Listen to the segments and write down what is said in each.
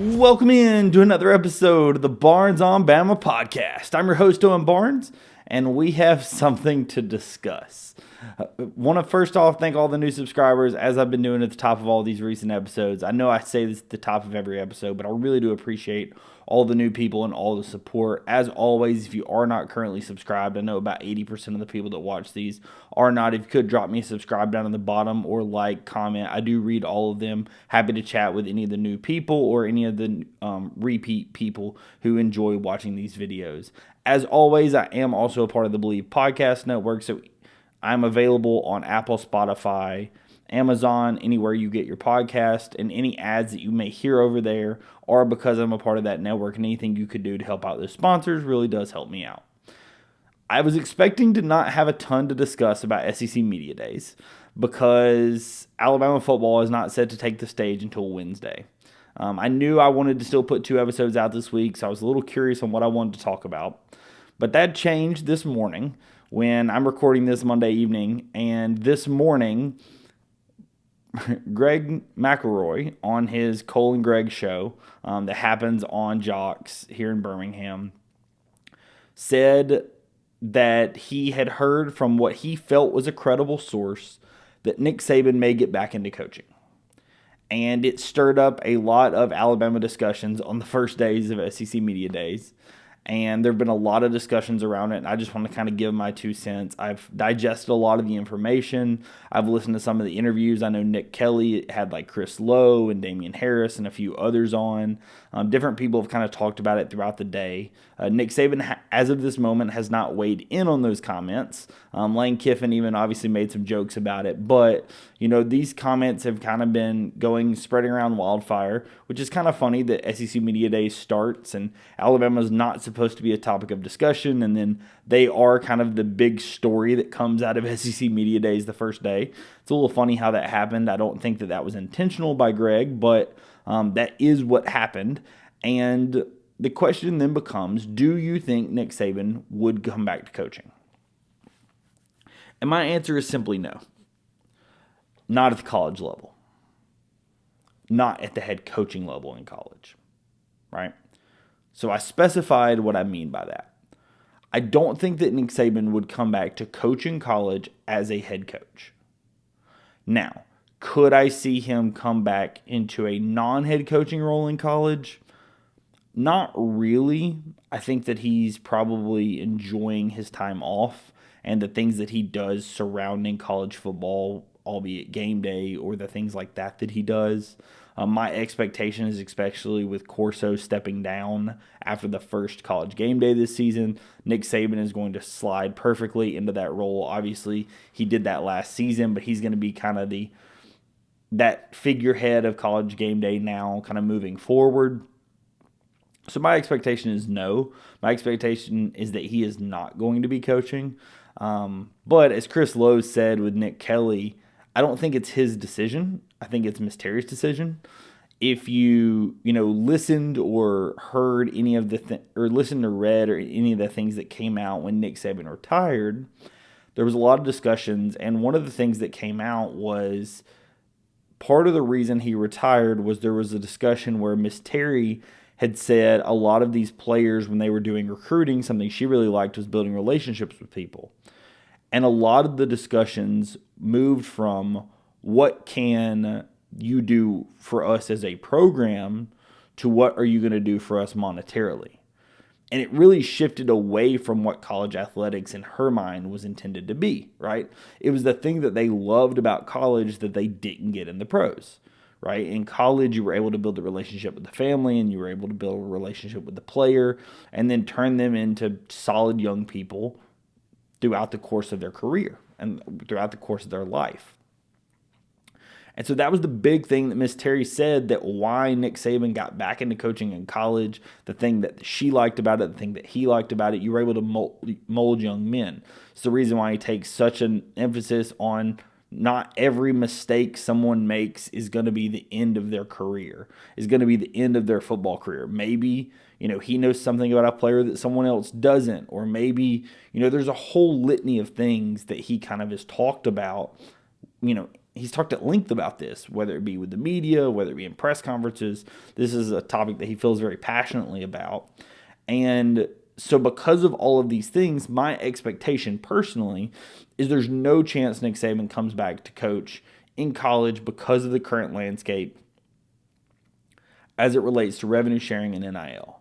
Welcome in to another episode of the Barnes on Bama podcast. I'm your host, Owen Barnes, and we have something to discuss. Want to first off thank all the new subscribers, as I've been doing at the top of all these recent episodes. I know I say this at the top of every episode, but I really do appreciate all the new people and all the support. As always, if you are not currently subscribed, I know about 80% of the people that watch these are not. If you could drop me a subscribe down in the bottom or like, comment. I do read all of them. Happy to chat with any of the new people or any of the repeat people who enjoy watching these videos. As always, I am also a part of the Believe Podcast Network, so I'm available on Apple, Spotify, Amazon, anywhere you get your podcast, and any ads that you may hear over there are because I'm a part of that network, and anything you could do to help out those sponsors really does help me out. I was expecting to not have a ton to discuss about SEC Media Days because Alabama football is not set to take the stage until Wednesday. I knew I wanted to still put 2 episodes out this week, so I was a little curious on what I wanted to talk about. But that changed this morning when I'm recording this Monday evening, and this morning, Greg McElroy on his Cole and Greg show that happens on Jocks here in Birmingham said that he had heard from what he felt was a credible source that Nick Saban may get back into coaching. And it stirred up a lot of Alabama discussions on the first days of SEC Media Days. And there have been a lot of discussions around it, and I just want to kind of give my 2 cents. I've digested a lot of the information. I've listened to some of the interviews. I know Nick Kelly had like Chris Lowe and Damian Harris and a few others on. Different people have kind of talked about it throughout the day. Nick Saban, as of this moment, has not weighed in on those comments. Lane Kiffin even obviously made some jokes about it. But, you know, these comments have kind of been spreading around wildfire, which is kind of funny that SEC Media Day starts and Alabama's not supposed to be a topic of discussion, and then they are kind of the big story that comes out of SEC Media Days the first day. It's a little funny how that happened. I don't think that was intentional by Greg, but that is what happened. And the question then becomes, do you think Nick Saban would come back to coaching? And my answer is simply no. Not at the college level. Not at the head coaching level in college, right? So I specified what I mean by that. I don't think that Nick Saban would come back to coach in college as a head coach. Now, could I see him come back into a non-head coaching role in college? Not really. I think that he's probably enjoying his time off and the things that he does surrounding college football, albeit game day or the things like that he does. My expectation is, especially with Corso stepping down after the first college game day this season, Nick Saban is going to slide perfectly into that role. Obviously, he did that last season, but he's going to be kind of that figurehead of college game day now, kind of moving forward. So my expectation is no. My expectation is that he is not going to be coaching. But as Chris Lowe said with Nick Kelly, I don't think it's his decision. I think it's Miss Terry's decision. If you listened or heard any of or listened or read or any of the things that came out when Nick Saban retired, there was a lot of discussions, and one of the things that came out was part of the reason he retired was there was a discussion where Miss Terry had said a lot of these players, when they were doing recruiting, something she really liked was building relationships with people. And a lot of the discussions moved from what can you do for us as a program to what are you going to do for us monetarily. And it really shifted away from what college athletics in her mind was intended to be, right? It was the thing that they loved about college that they didn't get in the pros, right? In college, you were able to build a relationship with the family and you were able to build a relationship with the player and then turn them into solid young people throughout the course of their career and throughout the course of their life. And so that was the big thing that Miss Terry said, that why Nick Saban got back into coaching in college, the thing that she liked about it, the thing that he liked about it, you were able to mold young men. It's the reason why he takes such an emphasis on not every mistake someone makes is going to be the end of their career, is going to be the end of their football career. Maybe, he knows something about a player that someone else doesn't, or maybe, there's a whole litany of things that he kind of has talked about, he's talked at length about this, whether it be with the media, whether it be in press conferences. This is a topic that he feels very passionately about. And so because of all of these things, my expectation personally is there's no chance Nick Saban comes back to coach in college because of the current landscape as it relates to revenue sharing and NIL.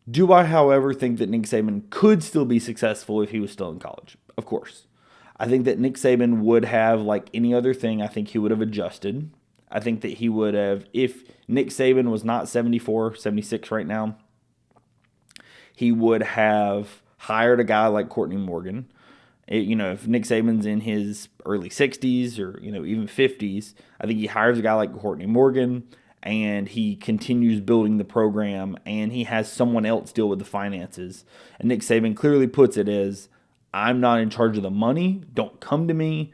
Do I, however, think that Nick Saban could still be successful if he was still in college? Of course. I think that Nick Saban would have, like any other thing, I think he would have adjusted. I think that he would have, if Nick Saban was not 74, 76 right now, he would have hired a guy like Courtney Morgan. If Nick Saban's in his early 60s or, even 50s, I think he hires a guy like Courtney Morgan and he continues building the program and he has someone else deal with the finances. And Nick Saban clearly puts it as, I'm not in charge of the money. Don't come to me.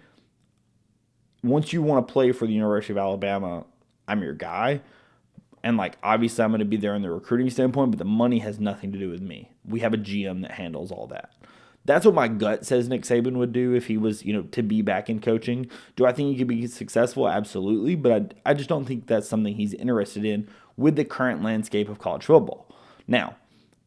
Once you want to play for the University of Alabama, I'm your guy. And obviously I'm going to be there in the recruiting standpoint, but the money has nothing to do with me. We have a GM that handles all that. That's what my gut says Nick Saban would do if he was, to be back in coaching. Do I think he could be successful? Absolutely. But I just don't think that's something he's interested in with the current landscape of college football. Now,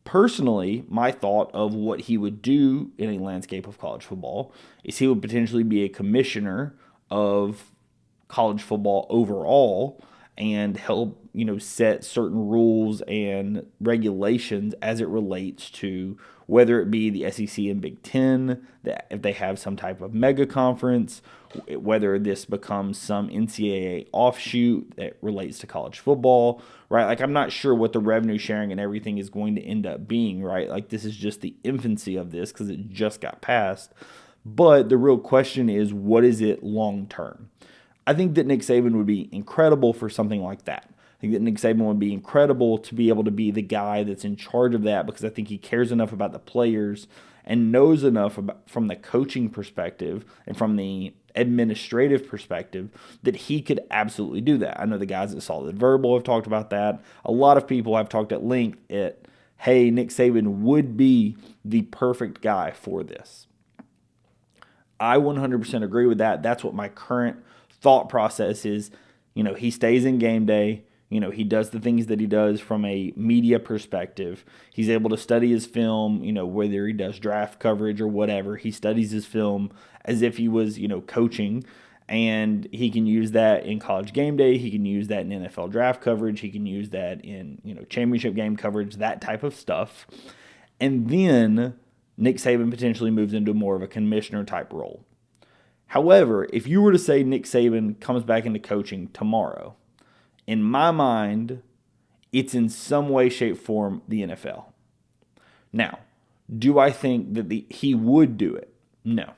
personally, my thought of what he would do in a landscape of college football is he would potentially be a commissioner of college football overall and help, set certain rules and regulations as it relates to whether it be the SEC and Big Ten, that if they have some type of mega conference, whether this becomes some NCAA offshoot that relates to college football, right? I'm not sure what the revenue sharing and everything is going to end up being, right? This is just the infancy of this because it just got passed. But the real question is, what is it long term? I think that Nick Saban would be incredible for something like that. I think that Nick Saban would be incredible to be able to be the guy that's in charge of that because I think he cares enough about the players and knows enough about, from the coaching perspective and from the administrative perspective, that he could absolutely do that. I know the guys at Solid Verbal have talked about that. A lot of people have talked at length hey, Nick Saban would be the perfect guy for this. I 100% agree with that. That's what my current thought process is. He stays in game day. He does the things that he does from a media perspective. He's able to study his film, whether he does draft coverage or whatever. He studies his film as if he was, coaching, and he can use that in college game day. He can use that in NFL draft coverage. He can use that in, championship game coverage, that type of stuff. And then Nick Saban potentially moves into more of a commissioner type role. However, if you were to say Nick Saban comes back into coaching tomorrow, in my mind, it's in some way, shape, form the NFL. Now, do I think that he would do it? No.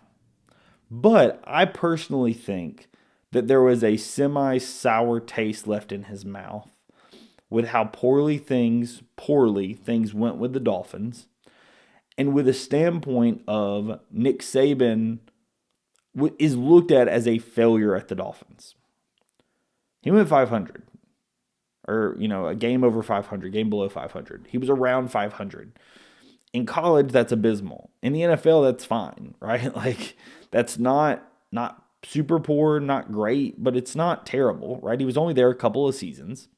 But I personally think that there was a semi-sour taste left in his mouth with how poorly things went with the Dolphins, and with a standpoint of Nick Saban is looked at as a failure at the Dolphins. He went 500. Or, a game over 500, game below 500. He was around 500. In college, that's abysmal. In the NFL, that's fine, right? That's not super poor, not great, but it's not terrible, right? He was only there a couple of seasons.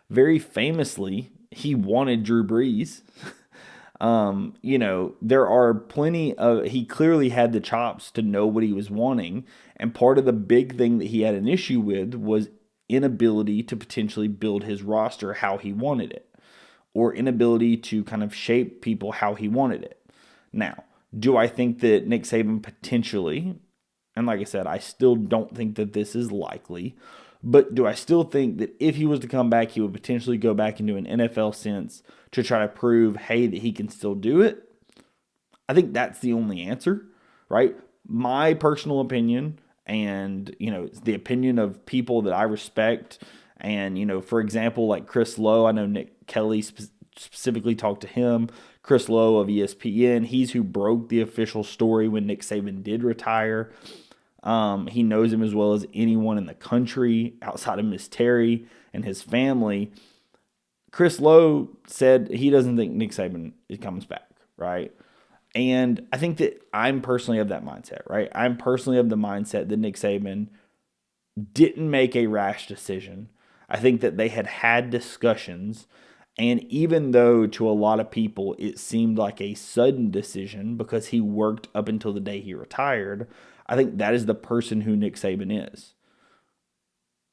Very famously, he wanted Drew Brees. There are plenty of, he clearly had the chops to know what he was wanting. And part of the big thing that he had an issue with was inability to potentially build his roster how he wanted it, or inability to kind of shape people how he wanted it. Now, do I think that Nick Saban potentially, and like I said, I still don't think that this is likely, but do I still think that if he was to come back, he would potentially go back into an NFL sense to try to prove, hey, that he can still do it? I think that's the only answer, right? My personal opinion, and, the opinion of people that I respect. And, for example, like Chris Lowe, I know Nick Kelly specifically talked to him. Chris Lowe of ESPN, he's who broke the official story when Nick Saban did retire. He knows him as well as anyone in the country outside of Miss Terry and his family. Chris Lowe said he doesn't think Nick Saban comes back, right? And I think that I'm personally of that mindset, right? I'm personally of the mindset that Nick Saban didn't make a rash decision. I think that they had discussions. And even though to a lot of people it seemed like a sudden decision because he worked up until the day he retired, I think that is the person who Nick Saban is.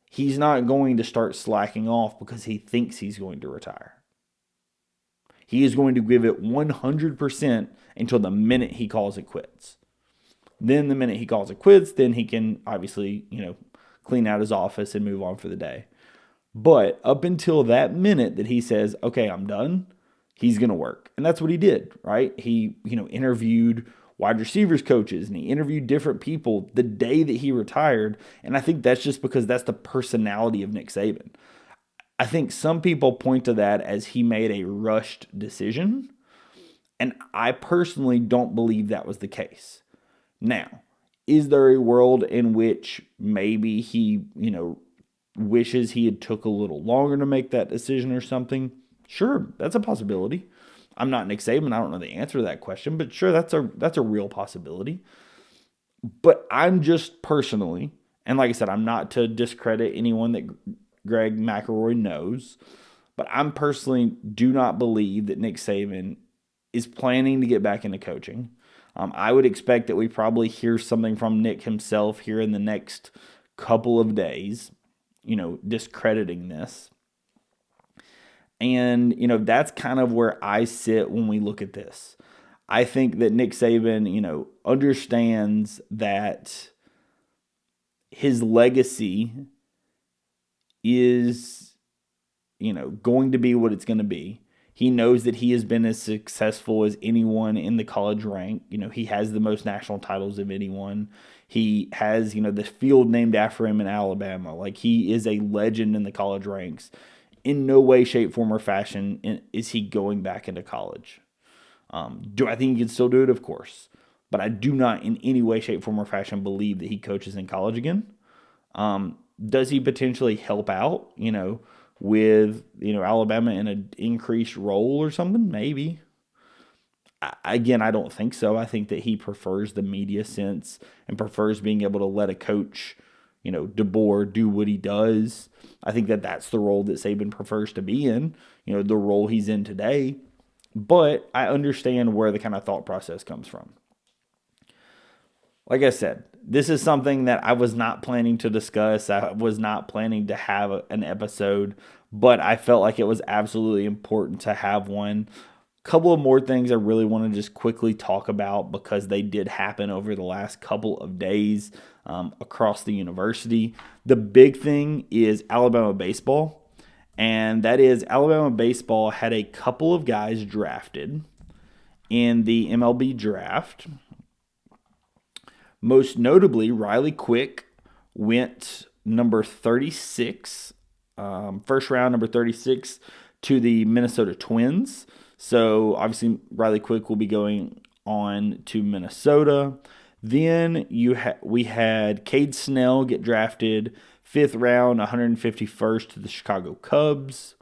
He's not going to start slacking off because he thinks he's going to retire. He is going to give it 100% until the minute he calls it quits. Then the minute he calls it quits, then he can obviously, clean out his office and move on for the day. But up until that minute that he says, okay, I'm done, he's going to work. And that's what he did, right? He, interviewed wide receivers coaches and he interviewed different people the day that he retired. And I think that's just because that's the personality of Nick Saban. I think some people point to that as he made a rushed decision. And I personally don't believe that was the case. Now, is there a world in which maybe he, wishes he had took a little longer to make that decision or something? Sure, that's a possibility. I'm not Nick Saban. I don't know the answer to that question, but sure, that's a real possibility. But I'm just personally, and like I said, I'm not to discredit anyone that Greg McElroy knows, but I'm personally do not believe that Nick Saban is planning to get back into coaching. I would expect that we probably hear something from Nick himself here in the next couple of days, discrediting this. And, that's kind of where I sit when we look at this. I think that Nick Saban, understands that his legacy is, going to be what it's going to be. He knows that he has been as successful as anyone in the college rank. He has the most national titles of anyone. He has, the field named after him in Alabama. Like, he is a legend in the college ranks. In no way, shape, form, or fashion is he going back into college. Do I think he can still do it? Of course. But I do not in any way, shape, form, or fashion believe that he coaches in college again. Does he potentially help out, with, Alabama in an increased role or something? Maybe. Again, I don't think so. I think that he prefers the media sense and prefers being able to let a coach, DeBoer do what he does. I think that that's the role that Saban prefers to be in, the role he's in today. But I understand where the kind of thought process comes from. Like I said, this is something that I was not planning to discuss. I was not planning to have an episode, but I felt like it was absolutely important to have one. A couple of more things I really want to just quickly talk about because they did happen over the last couple of days across the university. The big thing is Alabama baseball, and that is Alabama baseball had a couple of guys drafted in the MLB draft. Most notably, Riley Quick went number 36, first round, number 36, to the Minnesota Twins. So, obviously, Riley Quick will be going on to Minnesota. Then we had Cade Snell get drafted 5th round, 151st to the Chicago Cubs.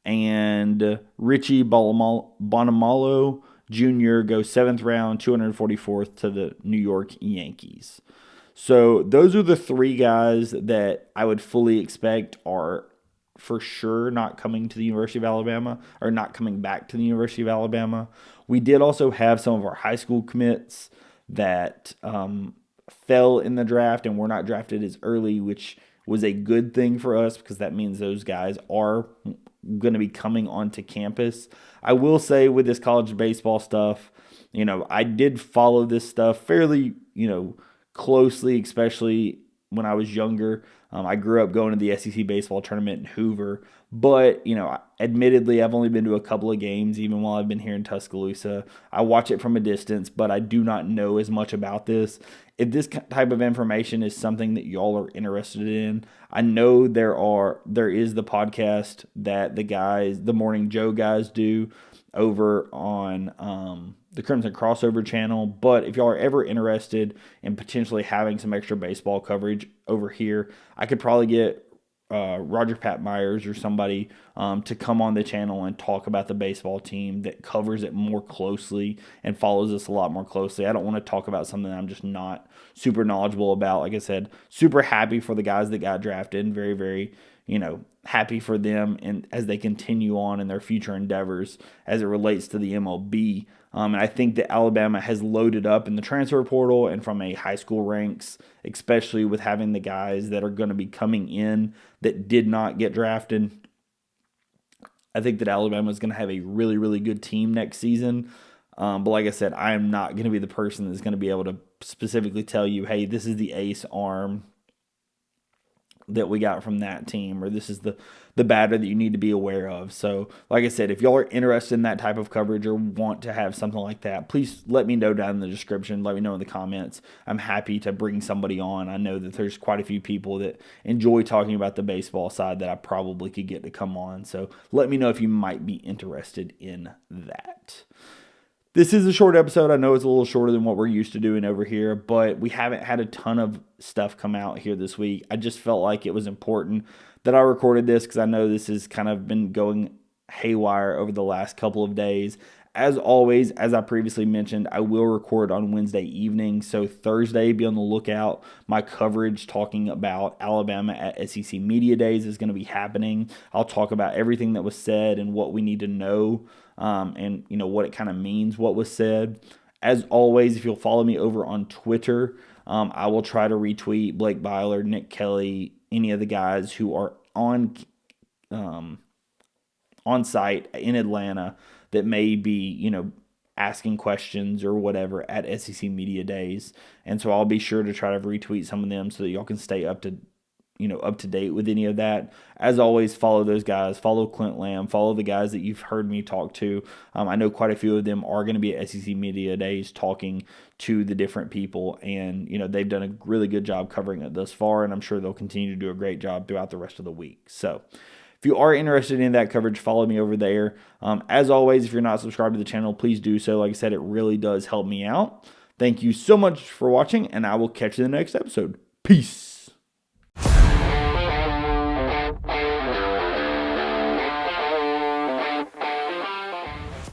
And Richie Bonamalo Jr. goes 7th round, 244th to the New York Yankees. So those are the three guys that I would fully expect are for sure not coming to the University of Alabama or not coming back to the University of Alabama. We did also have some of our high school commits that fell in the draft and were not drafted as early, which was a good thing for us because that means those guys are going to be coming onto campus. I will say with this college baseball stuff, I did follow this stuff fairly, closely, especially when I was younger. I grew up going to the SEC baseball tournament in Hoover, but, admittedly, I've only been to a couple of games, even while I've been here in Tuscaloosa. I watch it from a distance, but I do not know as much about this. If this type of information is something that y'all are interested in, I know there is the podcast that the Morning Joe guys do over on the Crimson Crossover channel. But if y'all are ever interested in potentially having some extra baseball coverage over here, I could probably get Roger Pat Myers or somebody to come on the channel and talk about the baseball team that covers it more closely and follows us a lot more closely. I don't want to talk about something that I'm just not super knowledgeable about. Like I said, super happy for the guys that got drafted and very, very, happy for them and as they continue on in their future endeavors as it relates to the MLB. And I think that Alabama has loaded up in the transfer portal and from a high school ranks, especially with having the guys that are going to be coming in that did not get drafted. I think that Alabama is going to have a really, really good team next season. But like I said, I am not going to be the person that's going to be able to specifically tell you, hey, this is the ace arm that we got from that team, or this is the batter that you need to be aware of. So, like I said, if y'all are interested in that type of coverage or want to have something like that, please let me know down in the description. Let me know in the comments. I'm happy to bring somebody on. I know that there's quite a few people that enjoy talking about the baseball side that I probably could get to come on. So let me know if you might be interested in that. This is a short episode. I know it's a little shorter than what we're used to doing over here, but we haven't had a ton of stuff come out here this week. I just felt like it was important that I recorded this because I know this has kind of been going haywire over the last couple of days. As always, as I previously mentioned, I will record on Wednesday evening. So Thursday, be on the lookout. My coverage talking about Alabama at SEC Media Days is going to be happening. I'll talk about everything that was said and what we need to know and what it kind of means, what was said. As always, if you'll follow me over on Twitter, I will try to retweet Blake Byler, Nick Kelly, any of the guys who are on site in Atlanta that may be, asking questions or whatever at SEC Media Days. And so I'll be sure to try to retweet some of them so that y'all can stay up to date with any of that. As always, follow those guys. Follow Clint Lamb. Follow the guys that you've heard me talk to. I know quite a few of them are going to be at SEC Media Days talking to the different people. And, they've done a really good job covering it thus far. And I'm sure they'll continue to do a great job throughout the rest of the week. So if you are interested in that coverage, follow me over there. As always, if you're not subscribed to the channel, please do so. Like I said, it really does help me out. Thank you so much for watching, and I will catch you in the next episode. Peace.